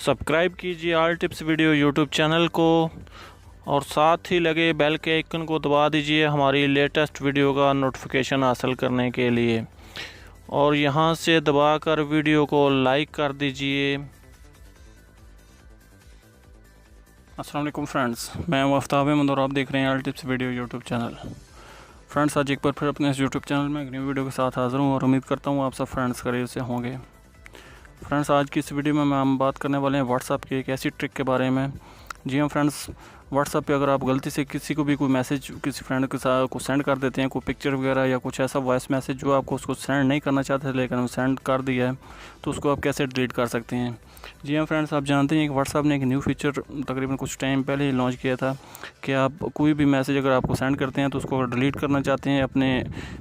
Subscribe कीजिए all tips video YouTube channel को और साथ ही लगे बेल के आइकन को दबा दीजिए हमारी लेटेस्ट वीडियो का नोटिफिकेशन हासिल करने के लिए और यहां से दबाकर वीडियो को लाइक कर दीजिए। अस्सलाम वालेकुम फ्रेंड्स, मैं हूं आफ्ताब अहमद और आप देख रहे हैं all tips video YouTube channel. Friends, आज एक बार फिर अपने इस यूट्यूब चैनल में एक न्यू वीडियो के साथ हाज़िर हूँ और उम्मीद करता हूँ आप सब फ्रेंड्स खैरियत से होंगे। फ्रेंड्स, आज की इस वीडियो में हम बात करने वाले हैं व्हाट्सएप की एक ऐसी ट्रिक के बारे में। जी हाँ फ्रेंड्स, व्हाट्सएप पे अगर आप गलती से किसी को भी कोई मैसेज किसी फ्रेंड के साथ को सेंड कर देते हैं, कोई पिक्चर वगैरह या कुछ ऐसा वॉइस मैसेज जो आपको उसको सेंड नहीं करना चाहते थे लेकिन वो सेंड कर दिया है, तो उसको आप कैसे डिलीट कर सकते हैं। जी हाँ फ्रेंड्स, आप जानते हैं कि व्हाट्सएप ने एक न्यू फीचर तकरीबन कुछ टाइम पहले ही लॉन्च किया था कि आप कोई भी मैसेज अगर आपको सेंड करते हैं तो उसको अगर डिलीट करना चाहते हैं अपने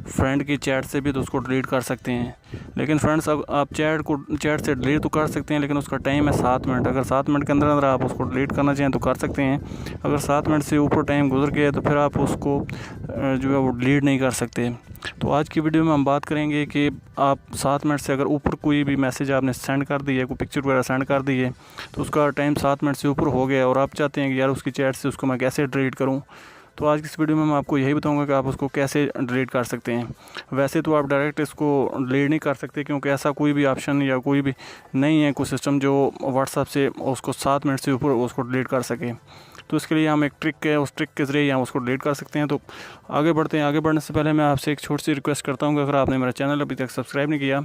फ्रेंड की चैट से भी तो उसको डिलीट कर सकते हैं। लेकिन फ्रेंड्स, अब आप चैट से डिलीट तो कर सकते हैं लेकिन उसका टाइम है 7 मिनट। अगर 7 मिनट के अंदर अंदर आप उसको डिलीट करना चाहें तो कर सकते हैं। अगर 7 मिनट से ऊपर टाइम गुजर गया तो फिर आप उसको जो है वो डिलीट नहीं कर सकते। तो आज की वीडियो में हम बात करेंगे कि आप 7 मिनट से अगर ऊपर कोई भी मैसेज आपने सेंड कर दी है, कोई पिक्चर वगैरह सेंड कर दी है तो उसका टाइम 7 मिनट से ऊपर हो गया और आप चाहते हैं कि यार उसकी चैट से उसको मैं कैसे डिलीट करूं, तो आज की इस वीडियो में मैं आपको यही बताऊंगा कि आप उसको कैसे डिलीट कर सकते हैं। वैसे तो आप डायरेक्ट इसको डिलीट नहीं कर सकते क्योंकि ऐसा कोई भी ऑप्शन या कोई भी नहीं है कोई सिस्टम जो व्हाट्सएप से उसको 7 मिनट से ऊपर उसको डिलीट कर सके। तो इसके लिए हम एक ट्रिक है, उस ट्रिक के ज़रिए हम उसको डिलीट कर सकते हैं। तो आगे बढ़ते हैं। आगे बढ़ने से पहले मैं आपसे एक छोटी सी रिक्वेस्ट करता हूँ कि अगर आपने मेरा चैनल अभी तक सब्सक्राइब नहीं किया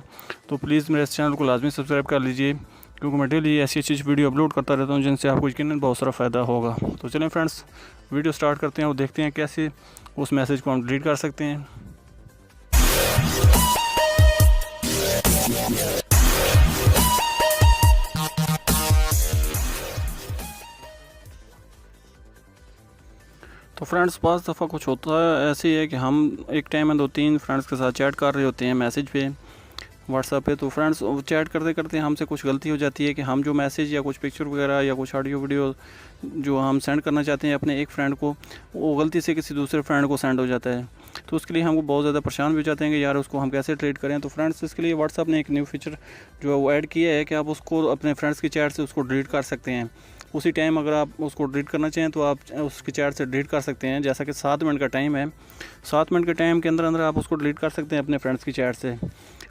तो प्लीज़ मेरे इस चैनल को लाजमी सब्सक्राइब कर लीजिए, क्योंकि मैं डेली ऐसी अच्छी वीडियो अपलोड करता रहता हूँ जिनसे आपको यकीनन बहुत सारा फ़ायदा होगा। तो चलें फ्रेंड्स, वीडियो स्टार्ट करते हैं और देखते हैं कैसे उस मैसेज को हम डिलीट कर सकते हैं। तो फ्रेंड्स, पास दफ़ा कुछ होता है ऐसे ही है कि हम एक टाइम में 2-3 फ्रेंड्स के साथ चैट कर रहे होते हैं मैसेज पे व्हाट्सएप पे। तो फ्रेंड्स, चैट करते करते हमसे कुछ गलती हो जाती है कि हम जो मैसेज या कुछ पिक्चर वगैरह या कुछ ऑडियो वीडियो जो हम सेंड करना चाहते हैं अपने एक फ्रेंड को, वो गलती से किसी दूसरे फ्रेंड को सेंड हो जाता है। तो उसके लिए हमको बहुत ज़्यादा परेशान भी हो जाते हैं कि यार उसको हम कैसे डिलीट करें। तो फ्रेंड्स, इसके लिए व्हाट्सएप ने एक न्यू फीचर जो है वो ऐड किया है कि आप उसको अपने फ्रेंड्स की चैट से उसको डिलीट कर सकते हैं। उसी टाइम अगर आप उसको डिलीट करना चाहें तो आप उसकी चैट से डिलीट कर सकते हैं। जैसा कि 7 मिनट का टाइम है, 7 मिनट के टाइम के अंदर अंदर आप उसको डिलीट कर सकते हैं अपने फ्रेंड्स की चैट से।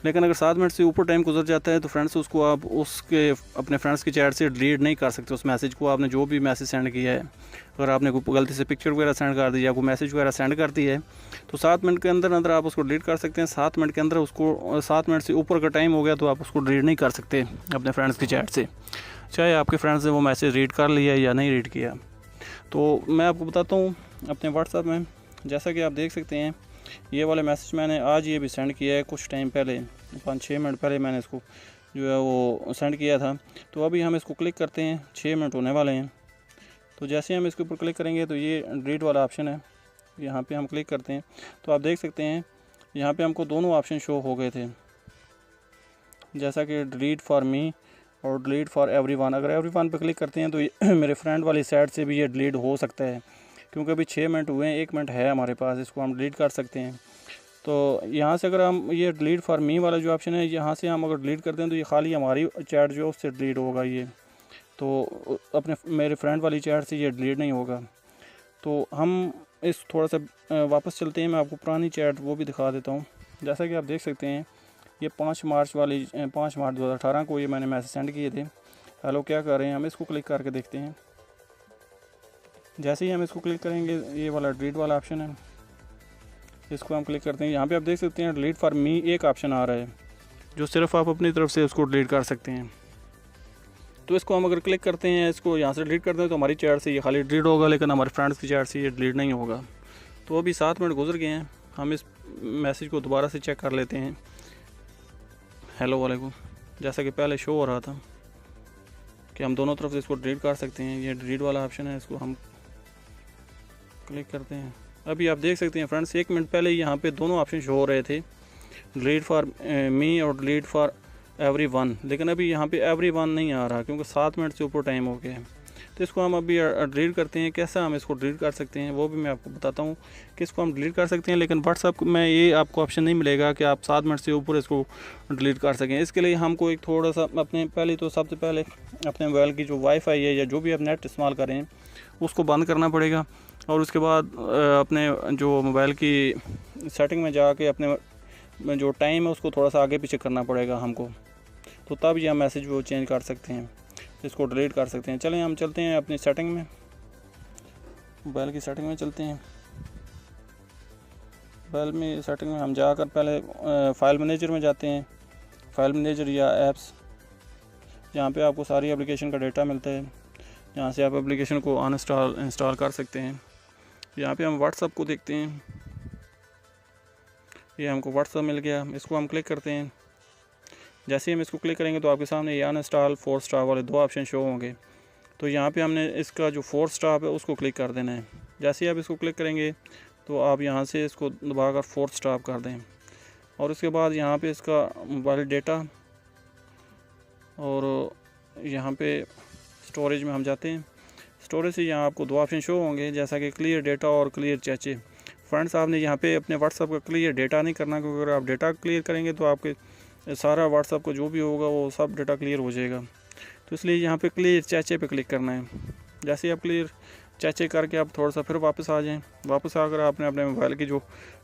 लेकिन अगर 7 मिनट से ऊपर टाइम गुजर जाता है तो फ्रेंड्स उसको आप उसके अपने फ्रेंड्स की चैट से डिलीट नहीं कर सकते। उस मैसेज को आपने जो भी मैसेज सेंड किया है, अगर आपने कोई गलती से पिक्चर वगैरह सेंड कर दी या कोई मैसेज वगैरह सेंड कर दी है तो 7 मिनट के अंदर अंदर आप उसको डिलीट कर सकते हैं। 7 मिनट के अंदर उसको 7 मिनट से ऊपर का टाइम हो गया तो आप उसको डिलीट नहीं कर सकते अपने फ्रेंड्स की चैट से, चाहे आपके फ्रेंड्स ने वो मैसेज रीड कर लिया या नहीं रीड किया। तो मैं आपको बताता हूँ अपने व्हाट्सएप में, जैसा कि आप देख सकते हैं ये वाला मैसेज मैंने आज ये भी सेंड किया है, कुछ टाइम पहले 5-6 मिनट पहले मैंने इसको जो है वो सेंड किया था। तो अभी हम इसको क्लिक करते हैं, 6 मिनट होने वाले हैं। तो जैसे हम इसके ऊपर क्लिक करेंगे तो ये डिलीट वाला ऑप्शन है, यहाँ पे हम क्लिक करते हैं तो आप देख सकते हैं यहाँ पे हमको दोनों ऑप्शन शो हो गए थे, जैसा कि डिलीट फॉर मी और डिलीट फॉर एवरीवन। अगर एवरीवन पे क्लिक करते हैं तो मेरे फ्रेंड वाली साइड से भी ये डिलीट हो सकता है, क्योंकि अभी 6 मिनट हुए हैं, 1 मिनट है हमारे पास, इसको हम डिलीट कर सकते हैं। तो यहाँ से अगर हम ये डिलीट फॉर मी वाला जो ऑप्शन है, यहाँ से हम अगर डिलीट करते हैं तो ये खाली हमारी चैट जो है उससे डिलीट होगा, ये तो अपने मेरे फ्रेंड वाली चैट से ये डिलीट नहीं होगा। तो हम इस थोड़ा सा वापस चलते हैं, मैं आपको पुरानी चैट वो भी दिखा देता हूँ। जैसा कि आप देख सकते हैं ये 5 मार्च 2018 को ये मैंने मैसेज सेंड किए थे। हेलो क्या कर रहे हैं, हम इसको क्लिक करके देखते हैं। जैसे ही हम इसको क्लिक करेंगे ये वाला डिलीट वाला ऑप्शन है, इसको हम क्लिक करते हैं। यहाँ पे आप देख सकते हैं डिलीट फॉर मी एक ऑप्शन आ रहा है जो सिर्फ आप अपनी तरफ से उसको डिलीट कर सकते हैं। तो इसको हम अगर क्लिक करते हैं, इसको यहाँ से डिलीट करते हैं तो हमारी चैट से ये खाली डिलीट होगा, लेकिन हमारे फ्रेंड्स की चैट से ये डिलीट नहीं होगा। तो अभी 7 मिनट गुजर गए हैं, हम इस मैसेज को दोबारा से चेक कर लेते हैं। हेलो वालेकुम, जैसा कि पहले शो हो रहा था कि हम दोनों तरफ से इसको डिलीट कर सकते हैं। ये डिलीट वाला ऑप्शन है, इसको हम क्लिक करते हैं। अभी आप देख सकते हैं फ्रेंड्स, 1 मिनट पहले यहाँ पे दोनों ऑप्शन शो हो रहे थे, डिलीट फॉर मी और डिलीट फॉर एवरीवन, लेकिन अभी यहाँ पे एवरीवन नहीं आ रहा क्योंकि 7 मिनट से ऊपर टाइम हो गया है। तो इसको हम अभी डिलीट करते हैं। कैसा हम इसको डिलीट कर सकते हैं वो भी मैं आपको बताता हूँ कि इसको हम डिलीट कर सकते हैं, लेकिन व्हाट्सएप में ये आपको ऑप्शन नहीं मिलेगा कि आप 7 मिनट से ऊपर इसको डिलीट कर सकें। इसके लिए हमको एक थोड़ा सा अपने सबसे पहले अपने मोबाइल की जो वाईफाई है या जो भी आप नेट इस्तेमाल करें उसको बंद करना पड़ेगा, और उसके बाद अपने जो मोबाइल की सेटिंग में जाके अपने जो टाइम है उसको थोड़ा सा आगे पीछे करना पड़ेगा हमको, तो तब ये हम मैसेज वो चेंज कर सकते हैं, इसको डिलीट कर सकते हैं। चलें हम चलते हैं अपनी सेटिंग में, मोबाइल की सेटिंग में चलते हैं। मोबाइल में सेटिंग में हम जाकर पहले फ़ाइल मैनेजर में जाते हैं, फ़ाइल मैनेजर या ऐप्स, जहाँ पे आपको सारी एप्लीकेशन का डेटा मिलता है, यहाँ से आप एप्लीकेशन को अनइंस्टॉल इंस्टॉल कर सकते हैं। यहाँ पे हम व्हाट्सएप को देखते हैं, ये हमको व्हाट्सएप मिल गया, इसको हम क्लिक करते हैं। जैसे ही हम इसको क्लिक करेंगे तो आपके सामने ये अनइंस्टॉल 4 स्टार वाले 2 ऑप्शन शो होंगे। तो यहाँ पे हमने इसका जो 4 स्टार है उसको क्लिक कर देना है। जैसे ही आप इसको क्लिक करेंगे तो आप यहाँ से इसको दबाकर 4 स्टार कर दें, और उसके बाद यहाँ पे इसका मोबाइल डेटा, और यहाँ पे स्टोरेज में हम जाते हैं। स्टोरेज से यहाँ आपको 2 ऑप्शन शो होंगे, जैसा कि क्लियर डेटा और क्लियर चैचे। फ्रेंड्स, आपने यहाँ पे अपने व्हाट्सएप का क्लियर डेटा नहीं करना, क्योंकि अगर आप डेटा क्लियर करेंगे तो आपके सारा व्हाट्सएप को जो भी होगा वो सब डेटा क्लियर हो जाएगा। तो इसलिए यहाँ पे क्लियर चैचे पे क्लिक करना है। जैसे ही आप क्लियर चैचे करके आप थोड़ा सा फिर वापस आ जाएं, वापस आकर आपने अपने मोबाइल की जो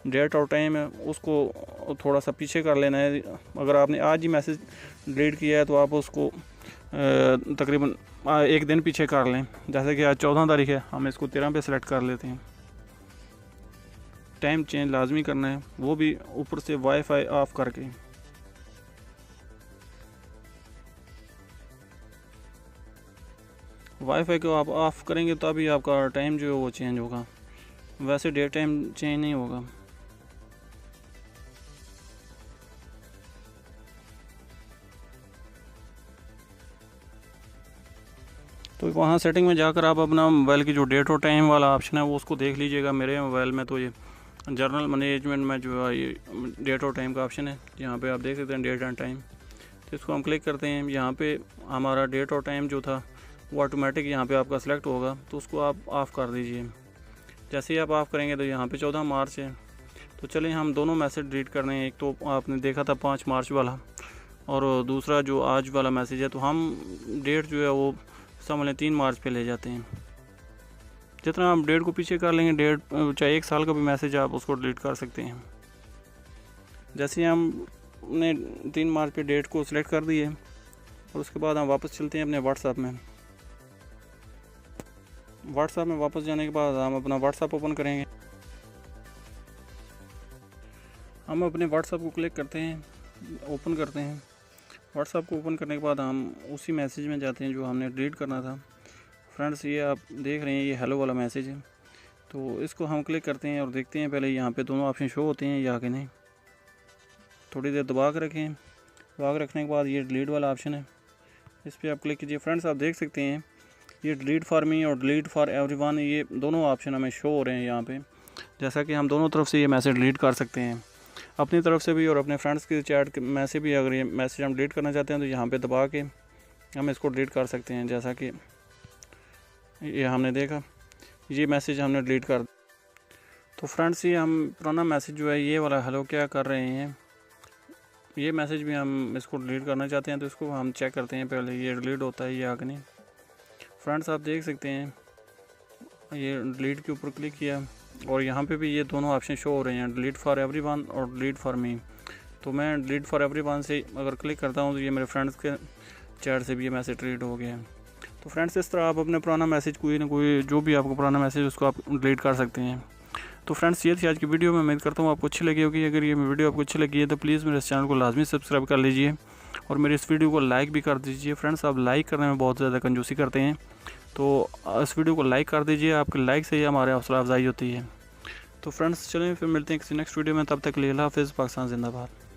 डेट और टाइम है उसको थोड़ा सा पीछे कर लेना है। अगर आपने आज ही मैसेज डिलीट किया है तो आप उसको तकरीबन 1 दिन पीछे कर लें। जैसे कि आज 14 तारीख है, हम इसको 13 पे सेलेक्ट कर लेते हैं। टाइम चेंज लाजमी करना है, वो भी ऊपर से वाईफाई ऑफ करके। वाईफाई को आप ऑफ़ करेंगे तभी आपका टाइम जो है वो चेंज होगा, वैसे डे टाइम चेंज नहीं होगा। तो वहाँ सेटिंग में जाकर आप अपना मोबाइल की जो डेट और टाइम वाला ऑप्शन है वो उसको देख लीजिएगा। मेरे मोबाइल में तो ये जर्नल मैनेजमेंट में जो है ये डेट और टाइम का ऑप्शन है, यहाँ पे आप देख सकते हैं डेट एंड टाइम। तो इसको हम क्लिक करते हैं। यहाँ पे हमारा डेट और टाइम जो था वो ऑटोमेटिक यहाँ पे आपका सेलेक्ट होगा, तो उसको आप ऑफ़ कर दीजिए। जैसे ही आप ऑफ़ करेंगे तो यहाँ पे 14 मार्च है। तो चलिए हम दोनों मैसेज डिलीट करने हैं। एक तो आपने देखा था 5 मार्च वाला, और दूसरा जो आज वाला मैसेज है, तो हम डेट जो है वो समझ 3 मार्च पे ले जाते हैं। जितना आप डेट को पीछे कर लेंगे, डेट चाहे 1 साल का भी मैसेज आप उसको डिलीट कर सकते हैं। जैसे हमने 3 मार्च पे डेट को सिलेक्ट कर दिए, और उसके बाद हम वापस चलते हैं अपने व्हाट्सएप में। व्हाट्सएप में वापस जाने के बाद हम अपना व्हाट्सएप ओपन करेंगे। हम अपने व्हाट्सएप को क्लिक करते हैं, ओपन करते हैं। व्हाट्सएप को ओपन करने के बाद हम उसी मैसेज में जाते हैं जो हमने डिलीट करना था। फ्रेंड्स, ये आप देख रहे हैं, ये हेलो वाला मैसेज है। तो इसको हम क्लिक करते हैं और देखते हैं पहले यहाँ पे दोनों ऑप्शन शो होते हैं या कि नहीं। थोड़ी देर दबा कर रखें। दबा कर रखने के बाद ये डिलीट वाला ऑप्शन है, इस पर आप क्लिक कीजिए। फ्रेंड्स, आप देख सकते हैं ये डिलीट फॉर मी और डिलीट फॉर एवरीवन, ये दोनों ऑप्शन हमें शो हो रहे हैं यहाँ पे। जैसा कि हम दोनों तरफ से ये मैसेज डिलीट कर सकते हैं, अपनी तरफ से भी और अपने फ्रेंड्स के चैट में से भी। अगर ये मैसेज हम डिलीट करना चाहते हैं तो यहाँ पे दबा के हम इसको डिलीट कर सकते हैं। जैसा कि ये हमने देखा, ये मैसेज हमने डिलीट कर। तो फ्रेंड्स, ये हम पुराना मैसेज जो है ये वाला हेलो क्या कर रहे हैं, ये मैसेज भी हम इसको डिलीट करना चाहते हैं। तो इसको हम चेक करते हैं पहले ये डिलीट होता है या कि नहीं। फ्रेंड्स, आप देख सकते हैं ये डिलीट के ऊपर क्लिक किया और यहाँ पे भी ये दोनों ऑप्शन शो हो रहे हैं, डिलीट फॉर एवरीवन और डिलीट फॉर मी। तो मैं डिलीट फॉर एवरीवन से अगर क्लिक करता हूँ तो ये मेरे फ्रेंड्स के चैट से भी ये मैसेज डिलीट हो गया है। तो फ्रेंड्स, इस तरह आप अपने पुराना मैसेज कोई ना कोई जो भी आपको पुराना मैसेज उसको आप डिलीट कर सकते हैं। तो फ्रेंड्स, ये थी आज की वीडियो। मैं उम्मीद करता हूँ आपको अच्छी लगी होगी। अगर ये वीडियो आपको अच्छी लगी है तो प्लीज़ मेरे इस चैनल को लाजमी सब्सक्राइब कर लीजिए और मेरे इस वीडियो को लाइक भी कर दीजिए। फ्रेंड्स, आप लाइक करने में बहुत ज़्यादा कंजूसी करते हैं, तो इस वीडियो को लाइक कर दीजिए। आपके लाइक से ही हमारे हौसला अफजाई होती है। तो फ्रेंड्स, चलें फिर मिलते हैं किसी नेक्स्ट वीडियो में। तब तक के लिए अल्लाह हाफ़िज़। पाकिस्तान जिंदाबाद।